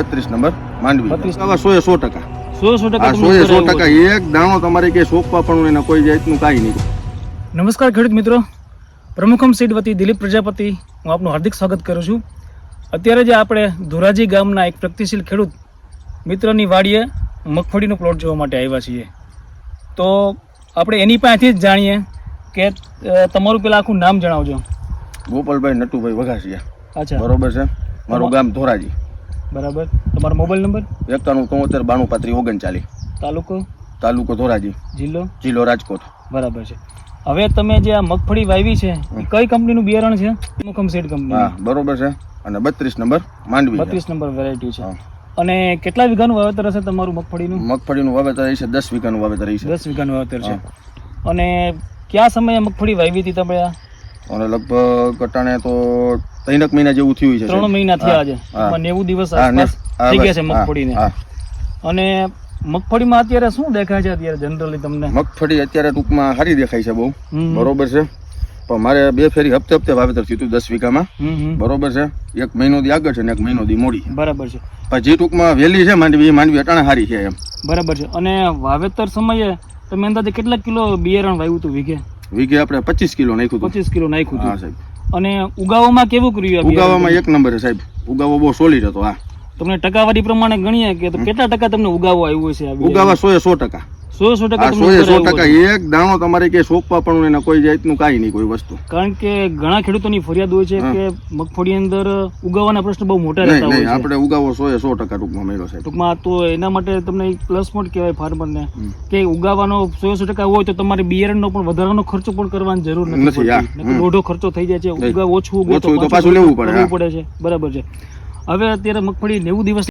32 number Mandvi 32 આવા 100% 100% એક દાણો તમારે કે સોંપવા પણ એના કોઈ જાતનું કાંઈ નહીં. નમસ્કાર ખેડૂત મિત્રો, પ્રમુખમ સીડ વતી દિલીપ પ્રજાપતિ હું આપનું હાર્દિક સ્વાગત કરું છું. અત્યારે જે આપણે ધોરાજી ગામના એક પ્રગતિશીલ ખેડૂત મિત્રની વાડીએ મગફળીનો પ્લોટ જોવા માટે આવ્યા છીએ. તો આપણે એની પાસેથી જ જાણીએ કે તમારું પેલા આખું નામ જણાવજો. ગોપાલભાઈ નટુભાઈ વઘાસિયા. અચ્છા, બરોબર છે. મારું ગામ ધોરાજી. બરાબર. તમારો મોબાઈલ નંબર? 9173923539. તાલુકો ધોરાજી, જિલ્લો રાજકોટ. બરાબર છે. હવે તમે જે આ મગફળી વાવી છે એ કઈ કંપનીનું બિયારણ છે? પ્રમુખમ સીડ કંપની. હા, બરોબર છે. અને 32 નંબર માંડવી. 32 નંબર વેરાયટી છે. અને કેટલા વીઘાનું વાવેતર હશે તમારું મગફળીનું? મગફળીનું વાવેતર છે 10 વીઘાનું વાવેતર છે. 10 વીઘાનું વાવેતર છે. અને કયા સમયે મગફળી વાવી હતી તમે? અને લગભગ કટાણે તો 3 મહિના જેવું થયું છે. 3 મહિના થયા છે. 90 દિવસ આસપાસ થઈ ગયા છે મગફળીને. અને મગફળીમાં અત્યારે શું દેખાય છે અત્યારે જનરલી તમને? મગફળી અત્યારે ટૂંકમાં સારી દેખાય છે બહુ. બરોબર છે. પણ મારે 2 ફેરી હપ્તે વાવેતર થયું હતું 10 વીઘામાં. બરોબર છે. 1 મહિનો દી આગળ છે ને 1 મહિનો દી મોડી. બરાબર છે. પણ જે ટૂંકમાં વહેલી છે માંડવી અટાણે સારી છે એમ. બરાબર છે. અને વાવેતર સમયે તમે અંદાજે કેટલા કિલો બિયારણ વાવ્યું હતું વીઘે આપણે 25 કિલો નાખ્યું હતું. 25 કિલો નાખ્યું હતું. હા સાહેબ. અને ઉગાવામાં કેવું કર્યું? ઉગાવામાં 1 નંબર છે સાહેબ. ઉગાવો બહુ સોલિડ હતો. હા, તમને ટકાવારી પ્રમાણે ગણીએ કે કેટલા ટકા તમને ઉગાવો આવ્યો છે? ઉગાવા 100%. 100% એક દાણો તમારે કે સોંપવા પણ એના કોઈ જાતનું કાંઈ નહીં, કોઈ વસ્તુ. કારણ કે ઘણા ખેડૂતોની ફરિયાદ હોય છે કે મગફળી અંદર ઉગાવાના પ્રશ્ન બહુ મોટા રહેતા હોય છે. આપણે ઉગાવો 100% ટૂંકમાં મળ્યો છે. ટૂંકમાં તો એના માટે તમને એક પ્લસ પોઈન્ટ કહેવાય ફાર્મરને કે ઉગાવાનો 100% હોય તો તમારે બિયારણનો પણ વધારાનો ખર્ચો પણ કરવાની જરૂર નથી. દોઢો ખર્ચો થઈ જાય છે. ઉગાવ ઓછું ઉગે તો પાછું લેવું પડે છે. બરાબર છે. હવે અત્યારે મગફળી 90 દિવસ